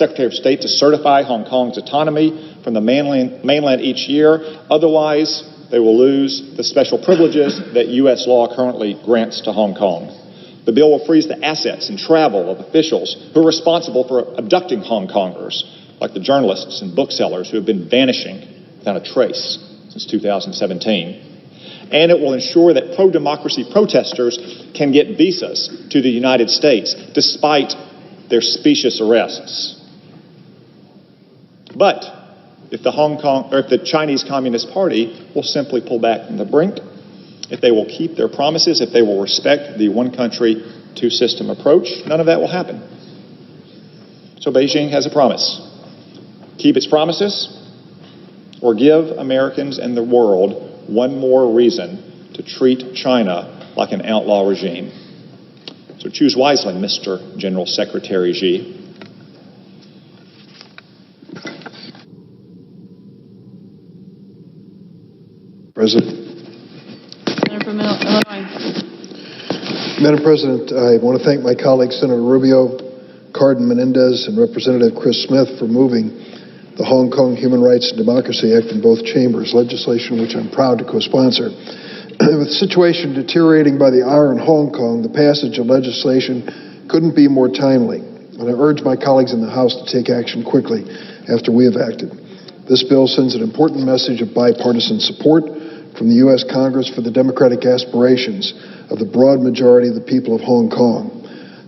Secretary of State to certify Hong Kong's autonomy from the mainland each year. Otherwise, they will lose the special privileges that U.S. law currently grants to Hong Kong. The bill will freeze the assets and travel of officials who are responsible for abducting Hong Kongers, like the journalists and booksellers who have been vanishing without a trace since 2017. And it will ensure that pro-democracy protesters can get visas to the United States despite their specious arrests. But if the Chinese Communist Party will simply pull back from the brink, if they will keep their promises, if they will respect the one country, two system approach, none of that will happen. So Beijing has a promise. Keep its promises, or give Americans and the world one more reason to treat China like an outlaw regime. So choose wisely, Mr. General Secretary Xi. President. Senator from Illinois. Madam President, I want to thank my colleagues Senator Rubio, Cardin Menendez, and Representative Chris Smith for moving the Hong Kong Human Rights and Democracy Act in both chambers, legislation which I'm proud to co-sponsor. With the situation deteriorating by the hour in Hong Kong, the passage of legislation couldn't be more timely, and I urge my colleagues in the House to take action quickly after we have acted. This bill sends an important message of bipartisan support from the U.S. Congress for the democratic aspirations of the broad majority of the people of Hong Kong.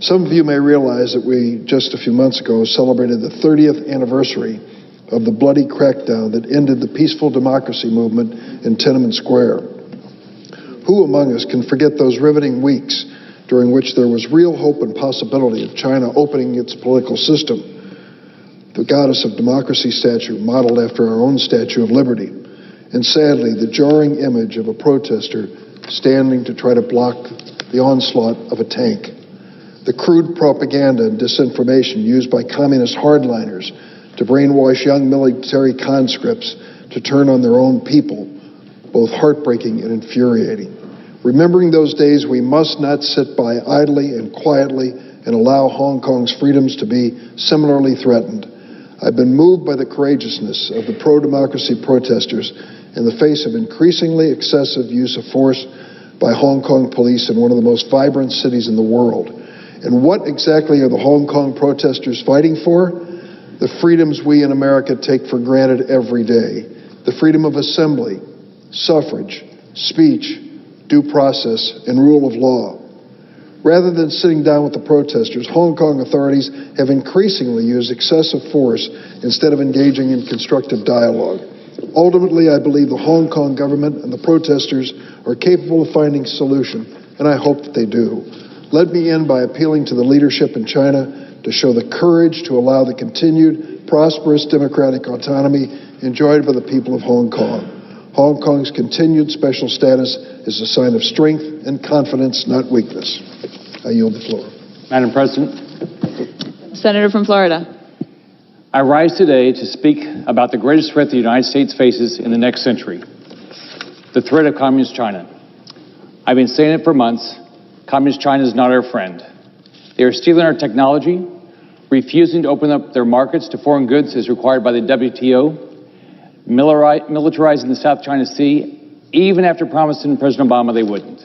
Some of you may realize that we, just a few months ago, celebrated the 30th anniversary of the bloody crackdown that ended the peaceful democracy movement in Tiananmen Square. Who among us can forget those riveting weeks during which there was real hope and possibility of China opening its political system? The Goddess of Democracy statue modeled after our own Statue of Liberty. And sadly, the jarring image of a protester standing to try to block the onslaught of a tank. The crude propaganda and disinformation used by communist hardliners to brainwash young military conscripts to turn on their own people, both heartbreaking and infuriating. Remembering those days, we must not sit by idly and quietly and allow Hong Kong's freedoms to be similarly threatened. I've been moved by the courageousness of the pro-democracy protesters in the face of increasingly excessive use of force by Hong Kong police in one of the most vibrant cities in the world. And what exactly are the Hong Kong protesters fighting for? The freedoms we in America take for granted every day. The freedom of assembly, suffrage, speech, due process, and rule of law. Rather than sitting down with the protesters, Hong Kong authorities have increasingly used excessive force instead of engaging in constructive dialogue. Ultimately, I believe the Hong Kong government and the protesters are capable of finding a solution, and I hope that they do. Let me end by appealing to the leadership in China to show the courage to allow the continued prosperous democratic autonomy enjoyed by the people of Hong Kong. Hong Kong's continued special status is a sign of strength and confidence, not weakness. I yield the floor. Madam President. Senator from Florida. I rise today to speak about the greatest threat the United States faces in the next century, the threat of Communist China. I've been saying it for months. Communist China is not our friend. They are stealing our technology, refusing to open up their markets to foreign goods as required by the WTO, militarizing the South China Sea, even after promising President Obama they wouldn't,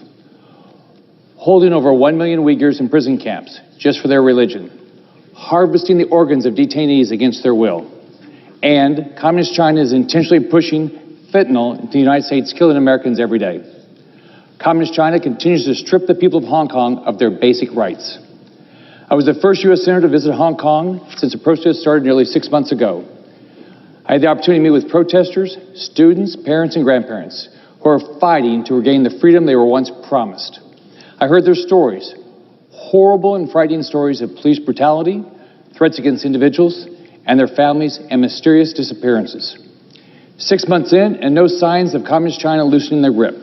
holding over 1 million Uyghurs in prison camps just for their religion, harvesting the organs of detainees against their will, and Communist China is intentionally pushing fentanyl into the United States, killing Americans every day. Communist China continues to strip the people of Hong Kong of their basic rights. I was the first U.S. Senator to visit Hong Kong since the protest started nearly 6 months ago. I had the opportunity to meet with protesters, students, parents, and grandparents who are fighting to regain the freedom they were once promised. I heard their stories, horrible and frightening stories of police brutality, threats against individuals and their families, and mysterious disappearances. 6 months in, and no signs of Communist China loosening their grip.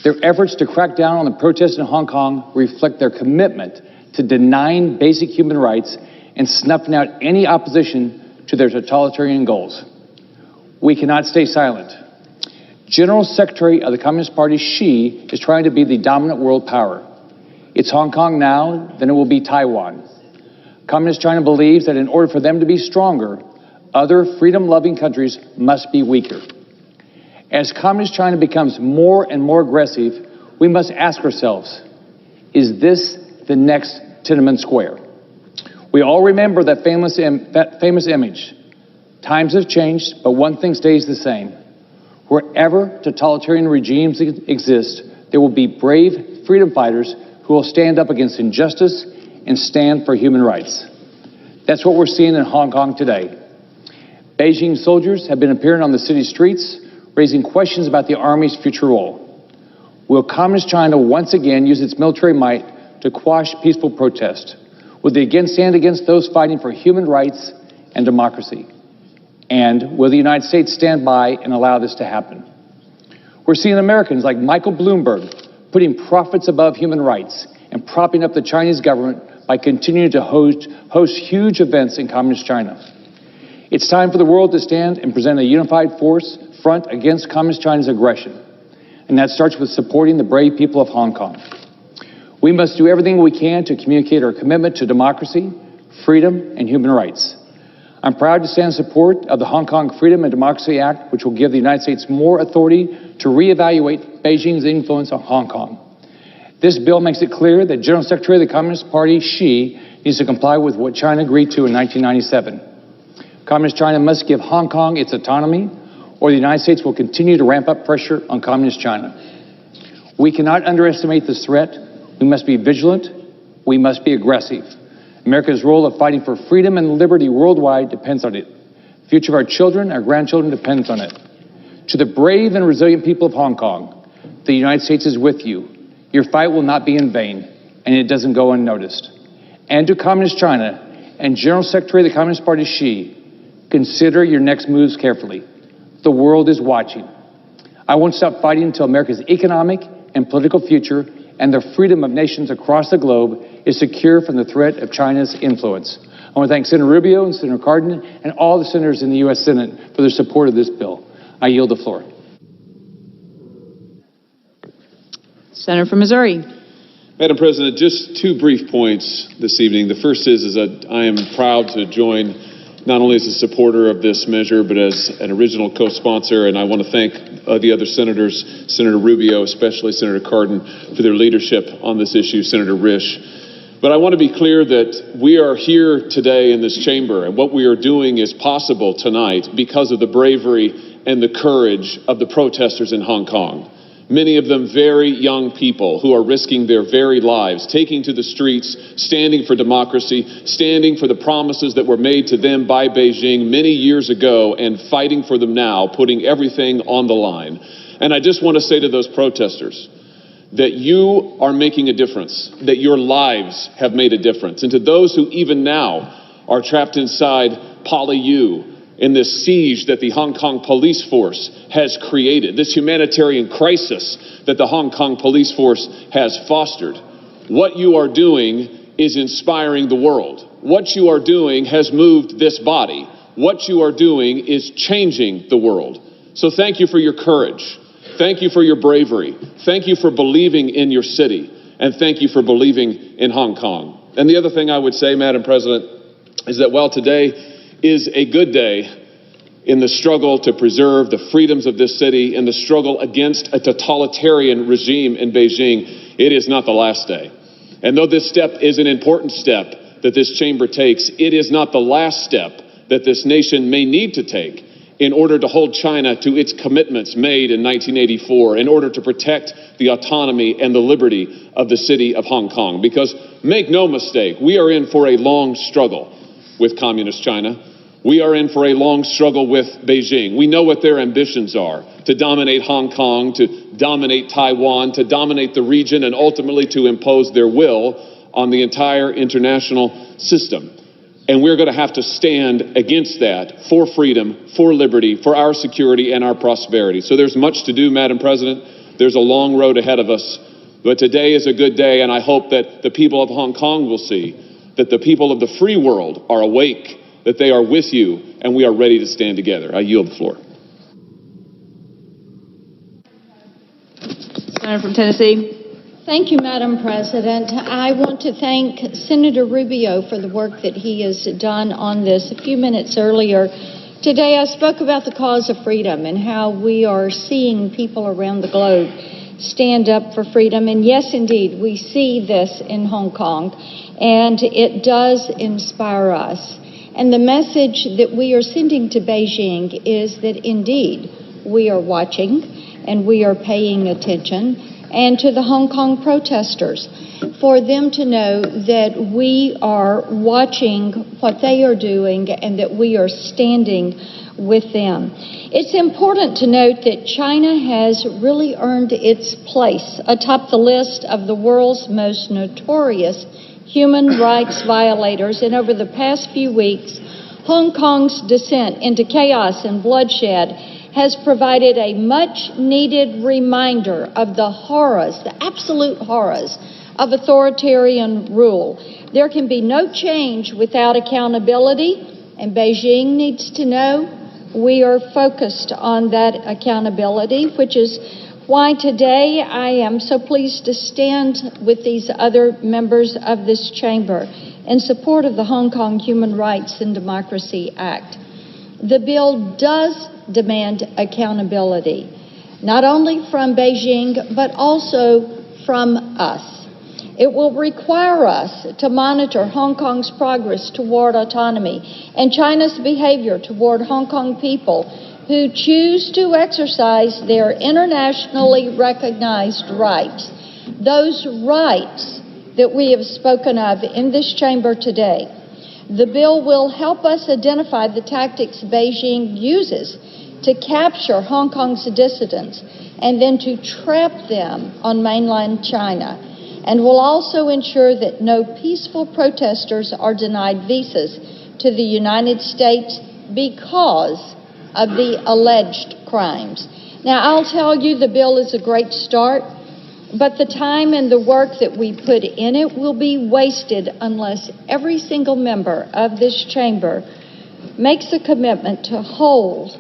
Their efforts to crack down on the protests in Hong Kong reflect their commitment to denying basic human rights and snuffing out any opposition to their totalitarian goals. We cannot stay silent. General Secretary of the Communist Party, Xi, is trying to be the dominant world power. It's Hong Kong now, then it will be Taiwan. Communist China believes that in order for them to be stronger, other freedom-loving countries must be weaker. As Communist China becomes more and more aggressive, we must ask ourselves, is this the next Tiananmen Square? We all remember that famous image. Times have changed, but one thing stays the same. Wherever totalitarian regimes exist, there will be brave freedom fighters who will stand up against injustice and stand for human rights. That's what we're seeing in Hong Kong today. Beijing soldiers have been appearing on the city streets, raising questions about the army's future role. Will Communist China once again use its military might to quash peaceful protest? Will they again stand against those fighting for human rights and democracy? And will the United States stand by and allow this to happen? We're seeing Americans like Michael Bloomberg putting profits above human rights and propping up the Chinese government by continuing to host huge events in Communist China. It's time for the world to stand and present a unified front against Communist China's aggression. And that starts with supporting the brave people of Hong Kong. We must do everything we can to communicate our commitment to democracy, freedom, and human rights. I'm proud to stand in support of the Hong Kong Freedom and Democracy Act, which will give the United States more authority to reevaluate Beijing's influence on Hong Kong. This bill makes it clear that General Secretary of the Communist Party, Xi, needs to comply with what China agreed to in 1997. Communist China must give Hong Kong its autonomy, or the United States will continue to ramp up pressure on Communist China. We cannot underestimate this threat. We must be vigilant. We must be aggressive. America's role of fighting for freedom and liberty worldwide depends on it. The future of our children, our grandchildren depends on it. To the brave and resilient people of Hong Kong, the United States is with you. Your fight will not be in vain, and it doesn't go unnoticed. And to Communist China and General Secretary of the Communist Party, Xi, consider your next moves carefully. The world is watching. I won't stop fighting until America's economic and political future and the freedom of nations across the globe is secure from the threat of China's influence. I want to thank Senator Rubio and Senator Cardin and all the senators in the U.S. Senate for their support of this bill. I yield the floor. Senator from Missouri. Madam President, just two brief points this evening. The first is that I am proud to join not only as a supporter of this measure, but as an original co-sponsor, and I want to thank the other senators, Senator Rubio, especially Senator Cardin, for their leadership on this issue, Senator Risch. But I want to be clear that we are here today in this chamber, and what we are doing is possible tonight because of the bravery and the courage of the protesters in Hong Kong. Many of them very young people who are risking their very lives, taking to the streets, standing for democracy, standing for the promises that were made to them by Beijing many years ago and fighting for them now, putting everything on the line. And I just want to say to those protesters that you are making a difference, that your lives have made a difference. And to those who even now are trapped inside PolyU, in this siege that the Hong Kong police force has created, this humanitarian crisis that the Hong Kong police force has fostered. What you are doing is inspiring the world. What you are doing has moved this body. What you are doing is changing the world. So thank you for your courage. Thank you for your bravery. Thank you for believing in your city. And thank you for believing in Hong Kong. And the other thing I would say, Madam President, is that while today is a good day in the struggle to preserve the freedoms of this city and the struggle against a totalitarian regime in Beijing, it is not the last day. And though this step is an important step that this chamber takes, it is not the last step that this nation may need to take in order to hold China to its commitments made in 1984, in order to protect the autonomy and the liberty of the city of Hong Kong. Because make no mistake, we are in for a long struggle with Communist China. We are in for a long struggle with Beijing. We know what their ambitions are: to dominate Hong Kong, to dominate Taiwan, to dominate the region, and ultimately to impose their will on the entire international system. And we're going to have to stand against that for freedom, for liberty, for our security and our prosperity. So there's much to do, Madam President. There's a long road ahead of us. But today is a good day, and I hope that the people of Hong Kong will see that the people of the free world are awake, that they are with you, and we are ready to stand together. I yield the floor. Senator from Tennessee. Thank you, Madam President. I want to thank Senator Rubio for the work that he has done on this. A few minutes earlier today, I spoke about the cause of freedom and how we are seeing people around the globe stand up for freedom. And yes, indeed, we see this in Hong Kong, and it does inspire us. And the message that we are sending to Beijing is that indeed we are watching and we are paying attention, and to the Hong Kong protesters, for them to know that we are watching what they are doing and that we are standing with them. It's important to note that China has really earned its place atop the list of the world's most notorious human rights violators, and over the past few weeks, Hong Kong's descent into chaos and bloodshed has provided a much-needed reminder of the horrors, the absolute horrors, of authoritarian rule. There can be no change without accountability, and Beijing needs to know we are focused on that accountability, which is why today I am so pleased to stand with these other members of this chamber in support of the Hong Kong Human Rights and Democracy Act. The bill does demand accountability, not only from Beijing, but also from us. It will require us to monitor Hong Kong's progress toward autonomy and China's behavior toward Hong Kong people who choose to exercise their internationally recognized rights, those rights that we have spoken of in this chamber today. The bill will help us identify the tactics Beijing uses to capture Hong Kong's dissidents and then to trap them on mainland China, and will also ensure that no peaceful protesters are denied visas to the United States because of the alleged crimes. Now, I'll tell you, the bill is a great start, but the time and the work that we put in it will be wasted unless every single member of this chamber makes a commitment to hold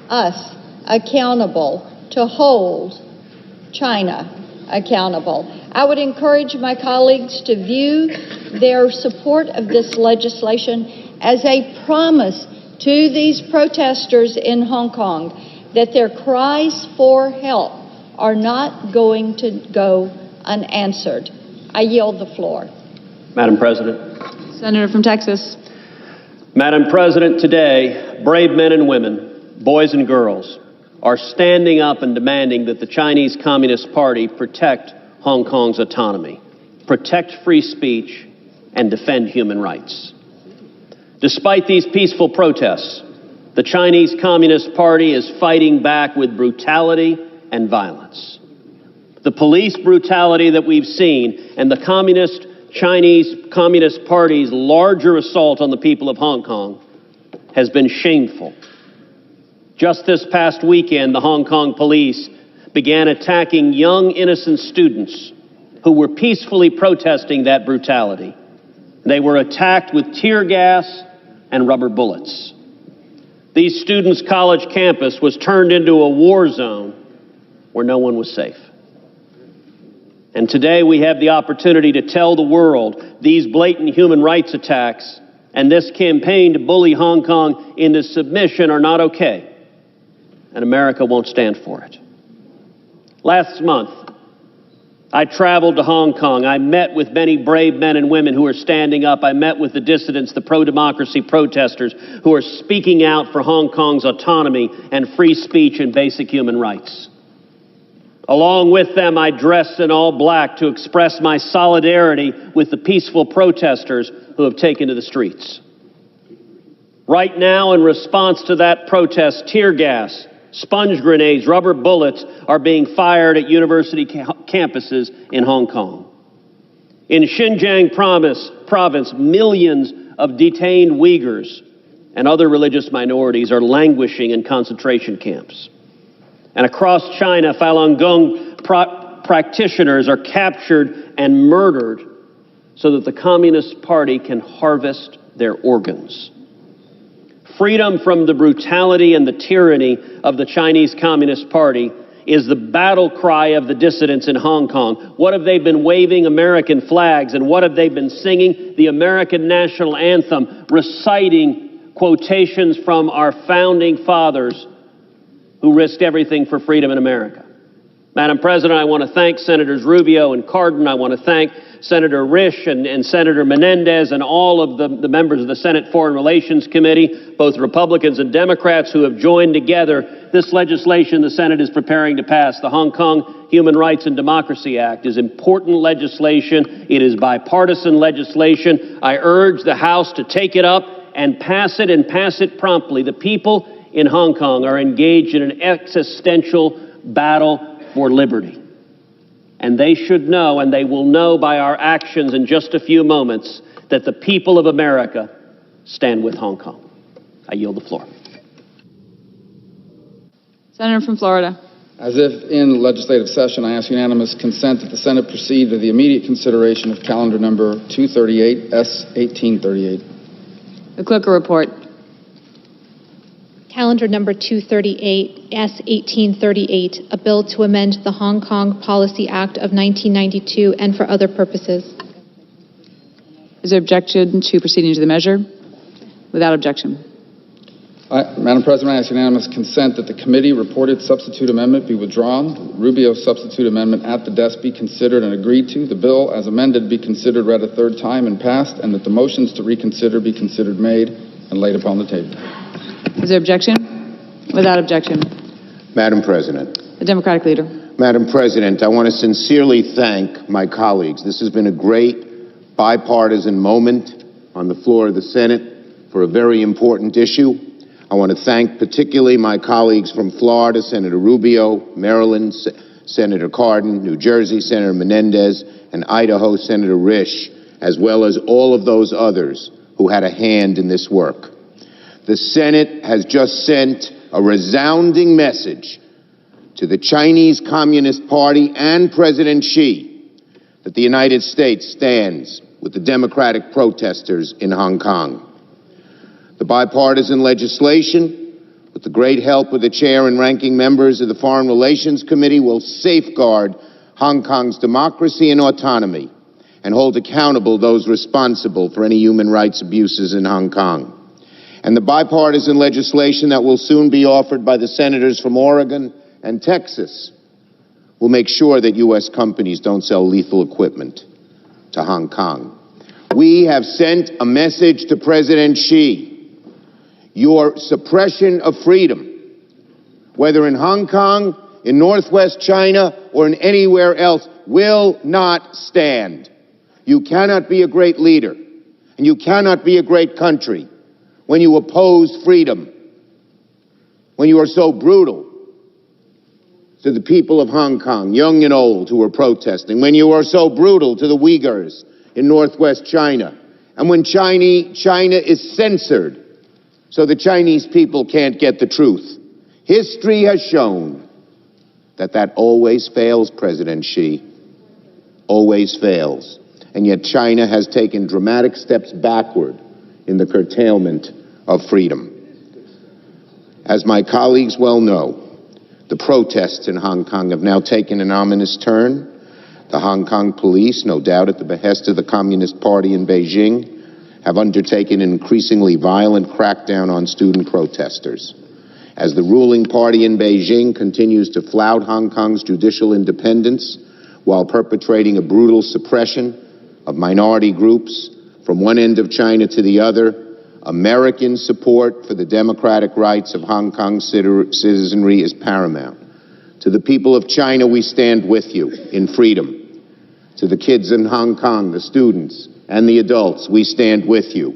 us accountable, to hold China accountable. I would encourage my colleagues to view their support of this legislation as a promise to these protesters in Hong Kong that their cries for help are not going to go unanswered. I yield the floor. Madam President. Senator from Texas. Madam President, today, brave men and women, boys and girls, are standing up and demanding that the Chinese Communist Party protect Hong Kong's autonomy, protect free speech, and defend human rights. Despite these peaceful protests, the Chinese Communist Party is fighting back with brutality and violence. The police brutality that we've seen and the Chinese Communist Party's larger assault on the people of Hong Kong has been shameful. Just this past weekend, the Hong Kong police began attacking young, innocent students who were peacefully protesting that brutality. They were attacked with tear gas and rubber bullets. These students' college campus was turned into a war zone where no one was safe. And today we have the opportunity to tell the world these blatant human rights attacks and this campaign to bully Hong Kong into submission are not okay. And America won't stand for it. Last month, I traveled to Hong Kong. I met with many brave men and women who are standing up. I met with the dissidents, the pro-democracy protesters who are speaking out for Hong Kong's autonomy and free speech and basic human rights. Along with them, I dressed in all black to express my solidarity with the peaceful protesters who have taken to the streets. Right now, in response to that protest, tear gas, sponge grenades, rubber bullets are being fired at university campuses in Hong Kong. In Xinjiang province, millions of detained Uyghurs and other religious minorities are languishing in concentration camps. And across China, Falun Gong practitioners are captured and murdered so that the Communist Party can harvest their organs. Freedom from the brutality and the tyranny of the Chinese Communist Party is the battle cry of the dissidents in Hong Kong. What have they been waving American flags, and what have they been singing? The American national anthem, reciting quotations from our founding fathers who risked everything for freedom in America. Madam President, I want to thank Senators Rubio and Cardin. I want to thank Senator Risch and Senator Menendez and all of the members of the Senate Foreign Relations Committee, both Republicans and Democrats, who have joined together. This legislation the Senate is preparing to pass, the Hong Kong Human Rights and Democracy Act, is important legislation. It is bipartisan legislation. I urge the House to take it up and pass it promptly. The people in Hong Kong are engaged in an existential battle for liberty. And they should know, and they will know by our actions in just a few moments, that the people of America stand with Hong Kong. I yield the floor. Senator from Florida. As if in legislative session, I ask unanimous consent that the Senate proceed to the immediate consideration of calendar number 238, S-1838. The clerk will report. Calendar number 238, S-1838, a bill to amend the Hong Kong Policy Act of 1992 and for other purposes. Is there objection to proceeding to the measure? Without objection. Madam President, I ask unanimous consent that the committee reported substitute amendment be withdrawn, Rubio's substitute amendment at the desk be considered and agreed to, the bill as amended be considered read a third time and passed, and that the motions to reconsider be considered made and laid upon the table. Is there objection? Without objection. Madam President. The Democratic Leader. Madam President, I want to sincerely thank my colleagues. This has been a great bipartisan moment on the floor of the Senate for a very important issue. I want to thank particularly my colleagues from Florida, Senator Rubio, Maryland, Senator Cardin, New Jersey, Senator Menendez, and Idaho, Senator Risch, as well as all of those others who had a hand in this work. The Senate has just sent a resounding message to the Chinese Communist Party and President Xi that the United States stands with the democratic protesters in Hong Kong. The bipartisan legislation, with the great help of the chair and ranking members of the Foreign Relations Committee, will safeguard Hong Kong's democracy and autonomy and hold accountable those responsible for any human rights abuses in Hong Kong. And the bipartisan legislation that will soon be offered by the senators from Oregon and Texas will make sure that U.S. companies don't sell lethal equipment to Hong Kong. We have sent a message to President Xi. Your suppression of freedom, whether in Hong Kong, in Northwest China, or in anywhere else, will not stand. You cannot be a great leader, and you cannot be a great country when you oppose freedom, when you are so brutal to the people of Hong Kong, young and old, who are protesting, when you are so brutal to the Uyghurs in Northwest China, and when China is censored so the Chinese people can't get the truth. History has shown that that always fails, President Xi, always fails. And yet China has taken dramatic steps backward in the curtailment of freedom. As my colleagues well know, the protests in Hong Kong have now taken an ominous turn. The Hong Kong police, no doubt at the behest of the Communist Party in Beijing, have undertaken an increasingly violent crackdown on student protesters. As the ruling party in Beijing continues to flout Hong Kong's judicial independence while perpetrating a brutal suppression of minority groups from one end of China to the other, American support for the democratic rights of Hong Kong citizenry is paramount. To the people of China, we stand with you in freedom. To the kids in Hong Kong, the students and the adults, we stand with you.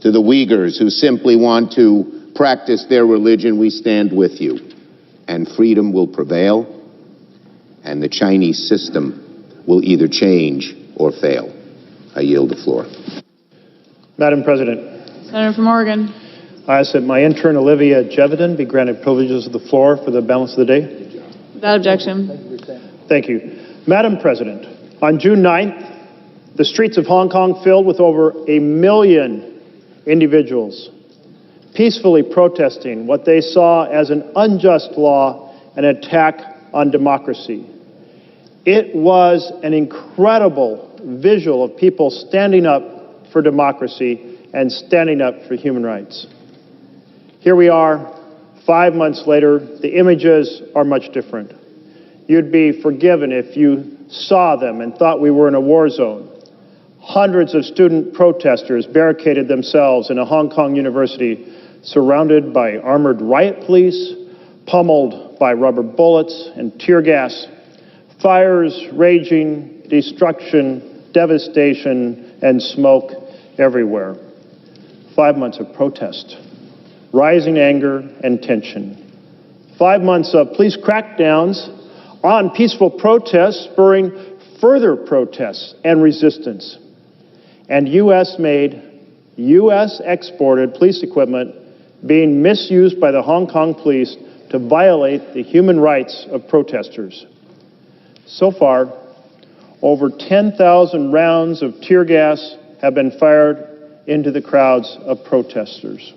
To the Uyghurs who simply want to practice their religion, we stand with you. And freedom will prevail, and the Chinese system will either change or fail. I yield the floor. Madam President. Senator from Oregon. I ask that my intern, Olivia Jevedon, be granted privileges of the floor for the balance of the day. Without objection. Thank you. Madam President, on June 9th, the streets of Hong Kong filled with over 1 million individuals peacefully protesting what they saw as an unjust law and attack on democracy. It was an incredible visual of people standing up for democracy and standing up for human rights. Here we are, 5 months later. The images are much different. You'd be forgiven if you saw them and thought we were in a war zone. Hundreds of student protesters barricaded themselves in a Hong Kong university, surrounded by armored riot police, pummeled by rubber bullets and tear gas, fires raging, destruction, devastation, and smoke everywhere. 5 months of protest, rising anger and tension. 5 months of police crackdowns on peaceful protests, spurring further protests and resistance. And U.S.-made, U.S.-exported police equipment being misused by the Hong Kong police to violate the human rights of protesters. So far, over 10,000 rounds of tear gas have been fired into the crowds of protesters.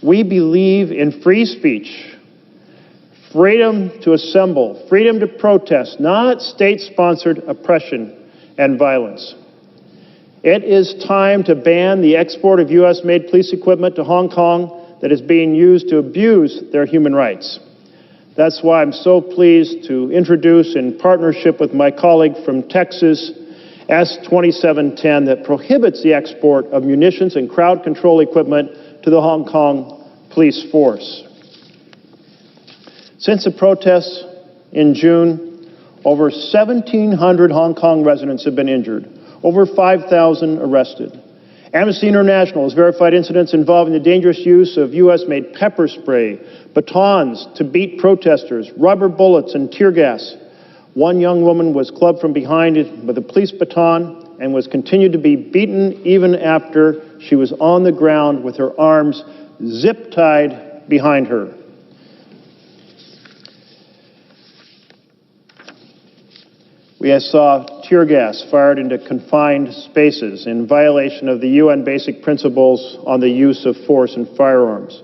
We believe in free speech, freedom to assemble, freedom to protest, not state-sponsored oppression and violence. It is time to ban the export of U.S.-made police equipment to Hong Kong that is being used to abuse their human rights. That's why I'm so pleased to introduce, in partnership with my colleague from Texas, S. 2710 that prohibits the export of munitions and crowd control equipment to the Hong Kong police force. Since the protests in June, over 1,700 Hong Kong residents have been injured, over 5,000 arrested. Amnesty International has verified incidents involving the dangerous use of U.S.-made pepper spray, batons to beat protesters, rubber bullets, and tear gas. One young woman was clubbed from behind with a police baton and was continued to be beaten even after she was on the ground with her arms zip-tied behind her. We saw tear gas fired into confined spaces in violation of the UN basic principles on the use of force and firearms.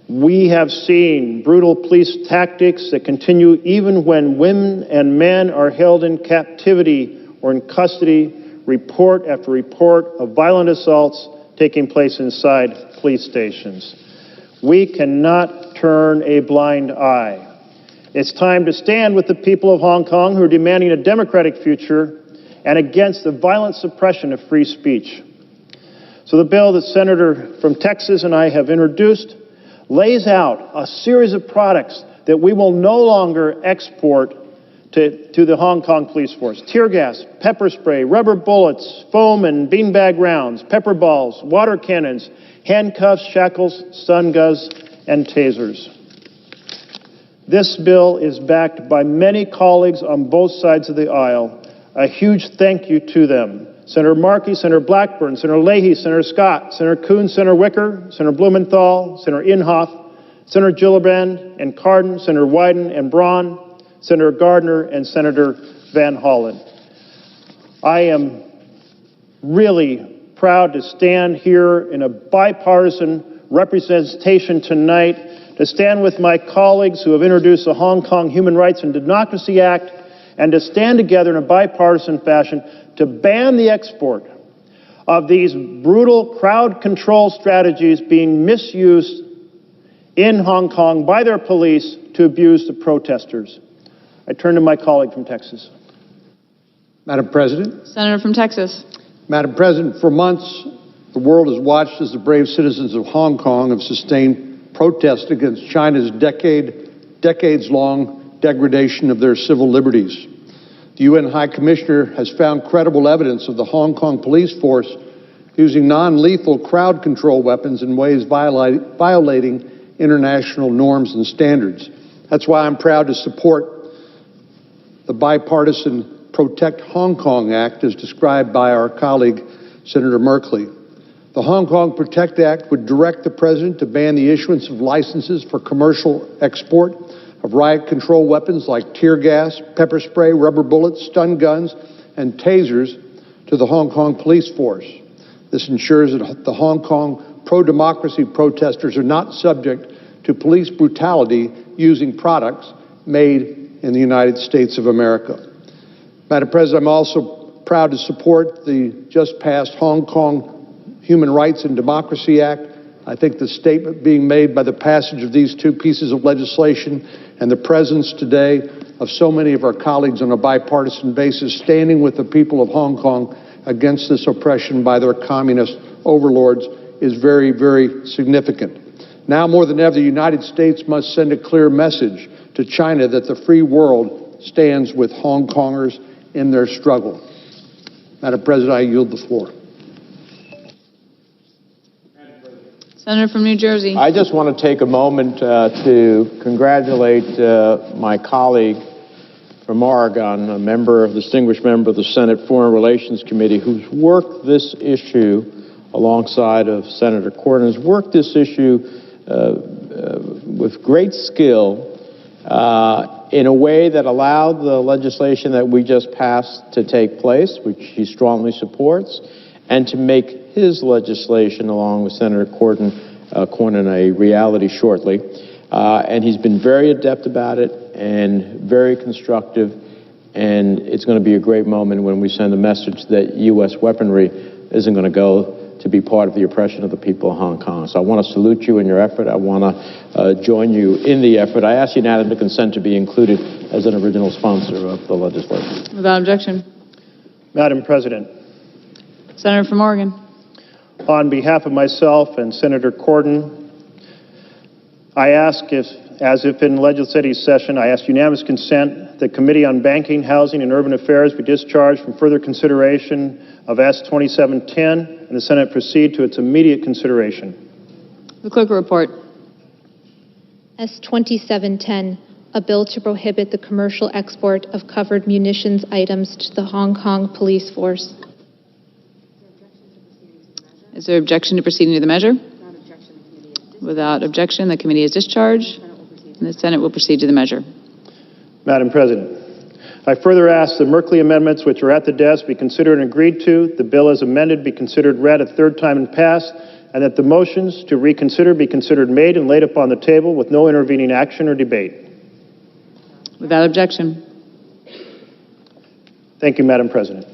We have seen brutal police tactics that continue even when women and men are held in captivity or in custody, report after report of violent assaults taking place inside police stations. We cannot turn a blind eye. It's time to stand with the people of Hong Kong who are demanding a democratic future and against the violent suppression of free speech. So the bill that Senator from Texas and I have introduced lays out a series of products that we will no longer export to the Hong Kong police force. Tear gas, pepper spray, rubber bullets, foam and beanbag rounds, pepper balls, water cannons, handcuffs, shackles, stun guns, and tasers. This bill is backed by many colleagues on both sides of the aisle. A huge thank you to them. Senator Markey, Senator Blackburn, Senator Leahy, Senator Scott, Senator Coons, Senator Wicker, Senator Blumenthal, Senator Inhofe, Senator Gillibrand and Cardin, Senator Wyden and Braun, Senator Gardner, and Senator Van Hollen. I am really proud to stand here in a bipartisan representation tonight, to stand with my colleagues who have introduced the Hong Kong Human Rights and Democracy Act, and to stand together in a bipartisan fashion to ban the export of these brutal crowd control strategies being misused in Hong Kong by their police to abuse the protesters. I turn to my colleague from Texas. Madam President. Senator from Texas. Madam President, for months, the world has watched as the brave citizens of Hong Kong have sustained protests against China's decades-long degradation of their civil liberties. The UN High Commissioner has found credible evidence of the Hong Kong police force using non-lethal crowd control weapons in ways violating international norms and standards. That's why I'm proud to support the bipartisan Protect Hong Kong Act as described by our colleague, Senator Merkley. The Hong Kong Protect Act would direct the President to ban the issuance of licenses for commercial export of riot control weapons like tear gas, pepper spray, rubber bullets, stun guns, and tasers to the Hong Kong police force. This ensures that the Hong Kong pro-democracy protesters are not subject to police brutality using products made in the United States of America. Madam President, I'm also proud to support the just passed Hong Kong Human Rights and Democracy Act. I think the statement being made by the passage of these two pieces of legislation and the presence today of so many of our colleagues on a bipartisan basis standing with the people of Hong Kong against this oppression by their communist overlords is very, very significant. Now more than ever, the United States must send a clear message to China that the free world stands with Hong Kongers in their struggle. Madam President, I yield the floor. Senator from New Jersey. I just want to take a moment to congratulate my colleague from Oregon, a distinguished member of the Senate Foreign Relations Committee, who's worked this issue alongside of Senator Corden, has worked this issue with great skill in a way that allowed the legislation that we just passed to take place, which he strongly supports, and to make his legislation, along with Senator Corden, a reality shortly. And he's been very adept about it and very constructive, and it's going to be a great moment when we send a message that U.S. weaponry isn't going to go to be part of the oppression of the people of Hong Kong. So I want to salute you in your effort. I want to join you in the effort. I ask unanimous consent to be included as an original sponsor of the legislation. Without objection. Madam President, Senator from Oregon. on behalf of myself and Senator Corden, I ask, as if in legislative session, I ask unanimous consent the Committee on Banking, Housing, and Urban Affairs be discharged from further consideration of S. 2710, and the Senate proceed to its immediate consideration. The clerk will report. S. 2710, a bill to prohibit the commercial export of covered munitions items to the Hong Kong police force. Is there objection to proceeding to the measure? Without objection, the committee is discharged, and the Senate will proceed to the measure. Madam President, I further ask the Merkley amendments which are at the desk be considered and agreed to, the bill as amended be considered read a third time and passed, and that the motions to reconsider be considered made and laid upon the table with no intervening action or debate. Without objection. Thank you, Madam President.